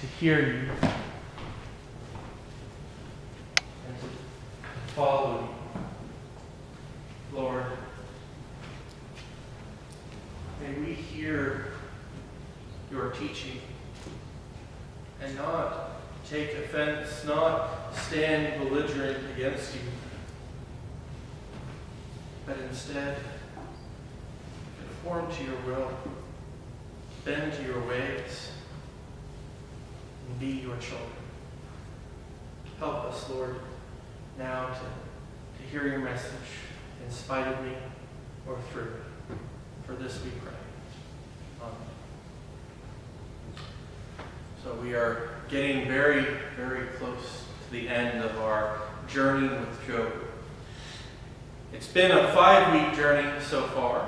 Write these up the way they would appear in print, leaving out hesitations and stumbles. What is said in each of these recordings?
to hear you and to follow you. Lord, may we hear your teaching and not take offense, not stand belligerent against you, but instead conform to your will, bend to your ways, and be your children. Help us, Lord, now to hear your message in spite of me or through me. For this we pray. Amen. So we are getting very, very close to the end of our journey with Job. It's been a 5-week journey so far.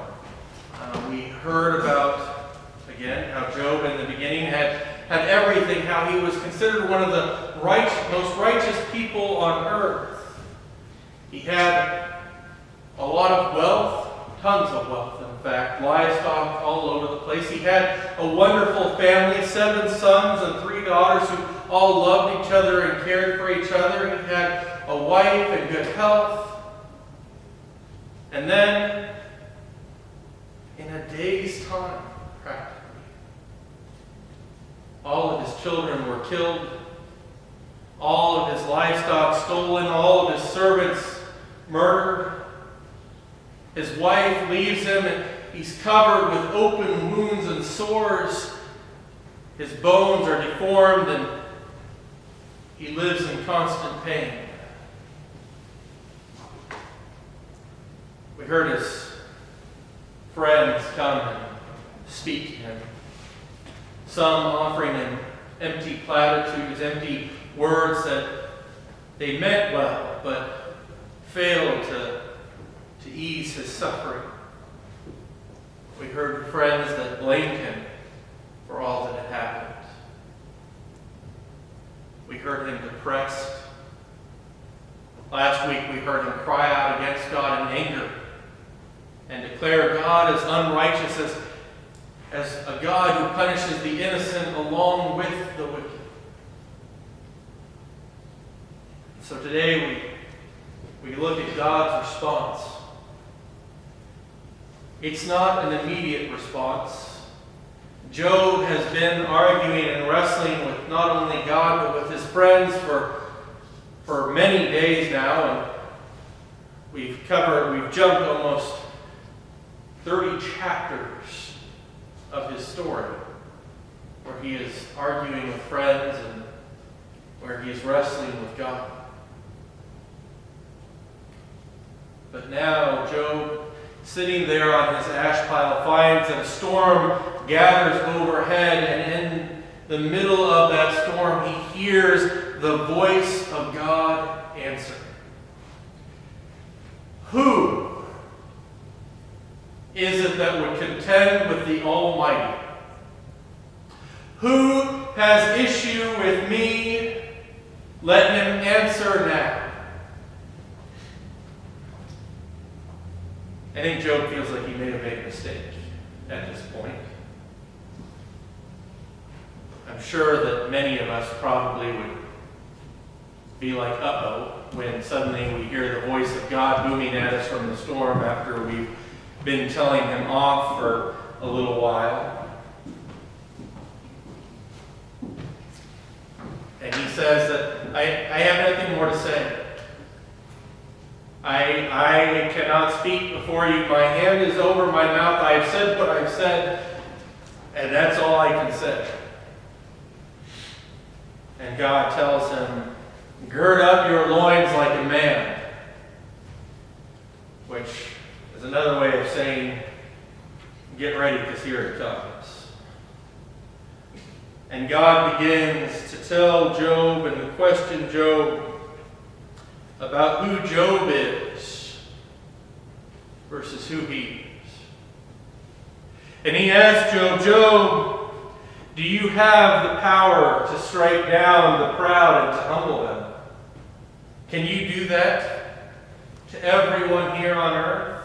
We heard about, again, how Job in the beginning had everything, how he was considered one of the most righteous people on earth. He had a lot of wealth, tons of wealth, in fact, livestock all over the place. He had a wonderful family, 7 sons and 3 daughters who all loved each other and cared for each other. He had a wife and good health. And then, in a day's time, practically, all of his children were killed, all of his livestock stolen, all of his servants murdered. His wife leaves him and he's covered with open wounds and sores. His bones are deformed and he lives in constant pain. We heard his friends come and speak to him. Some offering him empty platitudes, empty words that they meant well, but failed to ease his suffering. We heard friends that blamed him for all that had happened. We heard him depressed. Last week we heard him cry out against God in anger and declare God as unrighteous, as a God who punishes the innocent along with the wicked. So today we look at God's response. It's not an immediate response. Job has been arguing and wrestling with not only God but with his friends for many days now, and we've jumped almost 30 chapters of his story where he is arguing with friends and where he is wrestling with God. But now Job, sitting there on his ash pile, finds that a storm gathers overhead, and in the middle of that storm he hears the voice of God answer. Who is it that would contend with the Almighty? Who has issue with me? Let him answer now. I think Job feels like he may have made a mistake at this point. I'm sure that many of us probably would be like, uh-oh, when suddenly we hear the voice of God booming at us from the storm after we've been telling him off for a little while. And he says that I have nothing more to say. I cannot speak before you. My hand is over my mouth. I have said what I've said, and that's all I can say. And God tells him, gird up your loins like a man, which is another way of saying, get ready because here it comes. And God begins to tell Job and to question Job about who Job is versus who he is. And he asks Job, Job, do you have the power to strike down the proud and to humble them? Can you do that to everyone here on earth?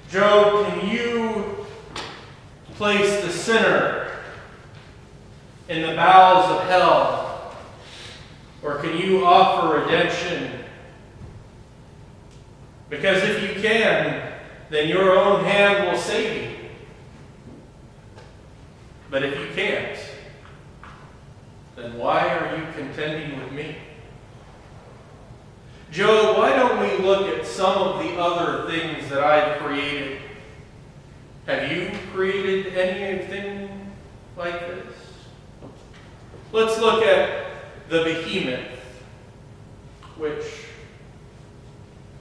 Job, can you place the sinner in the bowels of hell? Or can you offer redemption? Because if you can, then your own hand will save you. But if you can't, then why are you contending with me? Job, why don't we look at some of the other things that I've created? Have you created anything like this? Let's look at the behemoth, which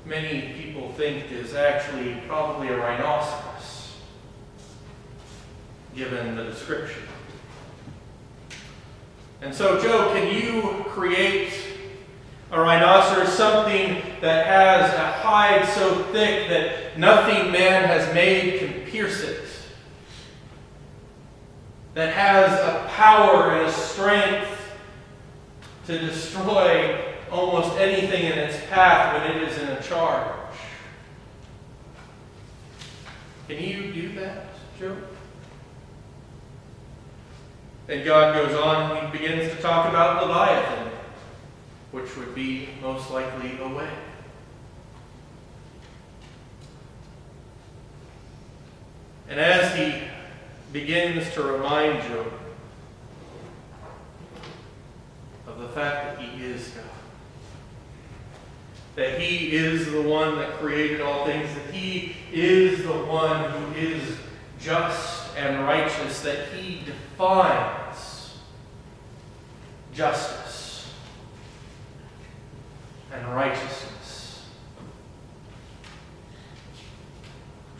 many people think is actually probably a rhinoceros, given the description. And so, Job, can you create a rhinoceros, something that has a hide so thick that nothing man has made can pierce it? That has a power and a strength to destroy almost anything in its path when it is in a charge. Can you do that, Job? And God goes on and he begins to talk about Leviathan, which would be most likely a whale. And as he begins to remind Job of the fact that he is God, that he is the one that created all things, that he is the one who is just and righteous, that he defines justice and righteousness.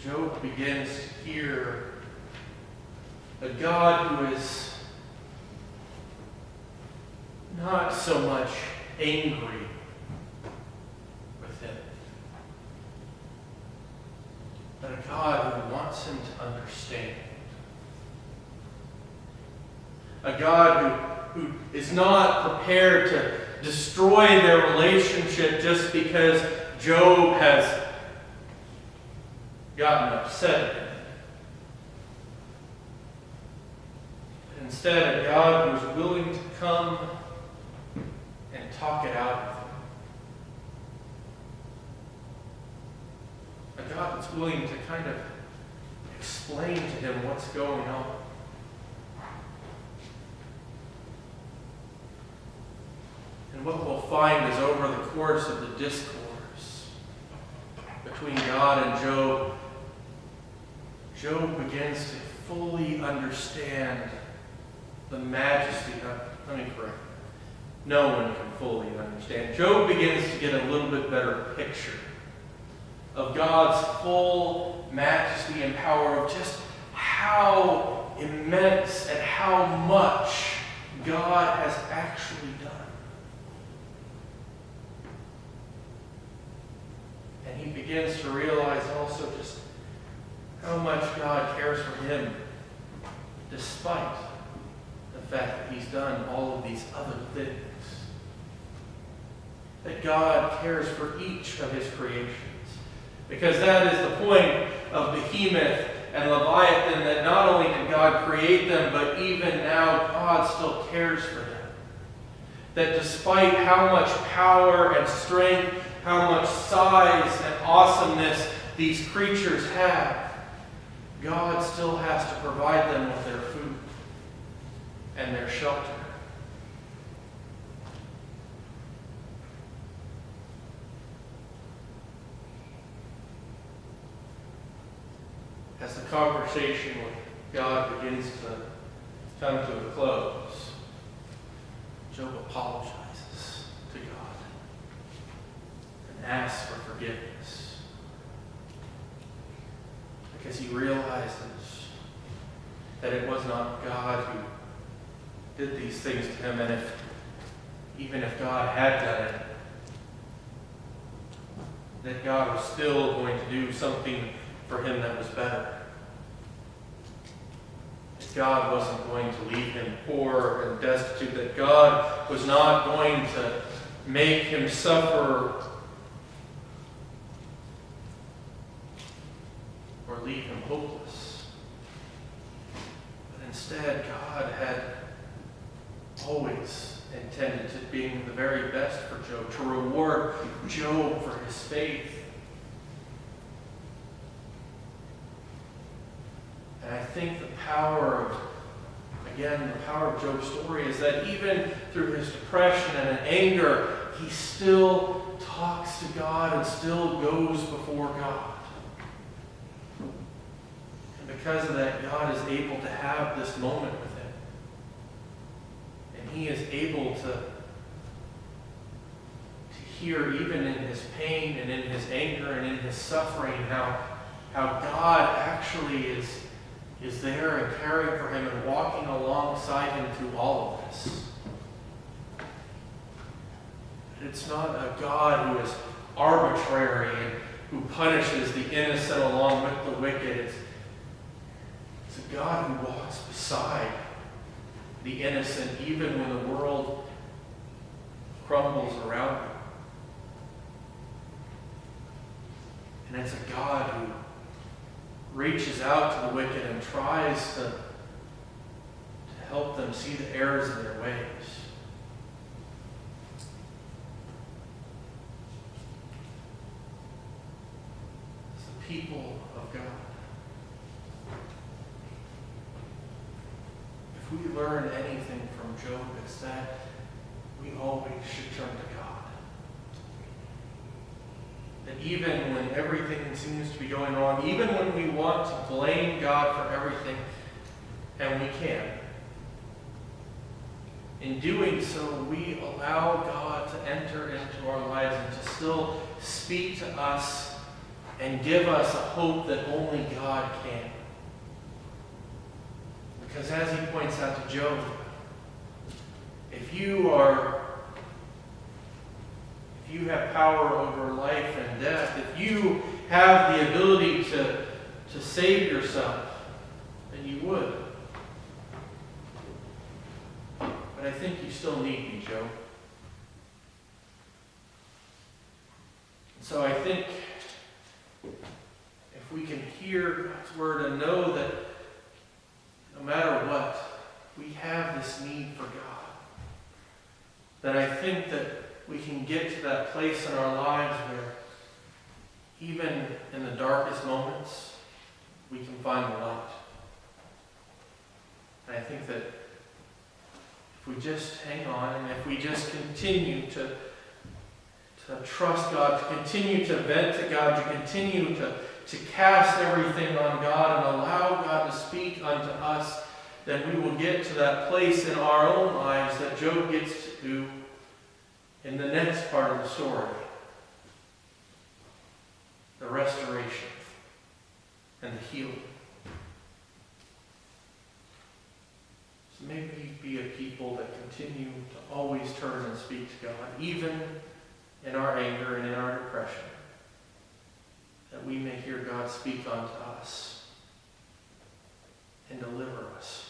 Job begins to hear a God who is not so much angry with him, but a God who wants him to understand. A God who is not prepared to destroy their relationship just because Job has gotten upset at him. Instead, a God who's willing to come and talk it out with him. A God that's willing to kind of explain to him what's going on. And what we'll find is over the course of the discourse between God and Job, Job begins to fully understand the majesty of, let me correct, no one can fully understand. Job begins to get a little bit better picture of God's full majesty and power, of just how immense and how much God has actually done. And he begins to realize also just how much God cares for him, despite the fact that he's done all of these other things. That God cares for each of his creations. Because that is the point of Behemoth and Leviathan, that not only did God create them, but even now God still cares for them. That despite how much power and strength, how much size and awesomeness these creatures have, God still has to provide them with their food and their shelter. As the conversation with God begins to come to a close, Job apologizes to God and asks for forgiveness, because he realizes that it was not God who did these things to him, and even if God had done it, that God was still going to do something for him that was better. That God wasn't going to leave him poor and destitute, that God was not going to make him suffer or leave him hopeless. But instead, God had always intended to being the very best for Job, to reward Job for his faith. And I think the power of Job's story is that even through his depression and anger, he still talks to God and still goes before God. And because of that, God is able to have this moment with him. And he is able to hear, even in his pain and in his anger and in his suffering, how God actually is there and caring for him and walking alongside him through all of this. It's not a God who is arbitrary and who punishes the innocent along with the wicked. It's a God who walks beside the innocent even when the world crumbles around him. And it's a God who reaches out to the wicked and tries to help them see the errors in their ways. As the people of God, if we learn anything from Job, it's that we always should turn to God. That even when everything seems to be going wrong, even when we want to blame God for everything, and we can, in doing so, we allow God to enter into our lives and to still speak to us and give us a hope that only God can. Because as he points out to Job, if you have power over life and death, if you have the ability to save yourself, then you would. But I think you still need me, Job. So I think if we can hear God's word and know that no matter what, we have this need for God, then I think that we can get to that place in our lives where even in the darkest moments, we can find the light. And I think that if we just hang on and if we just continue to trust God, to continue to vent to God, to continue to cast everything on God and allow God to speak unto us, then we will get to that place in our own lives that Job gets to in the next part of the story. The restoration and the healing. So may we be a people that continue to always turn and speak to God, even in our anger and in our depression, that we may hear God speak unto us and deliver us.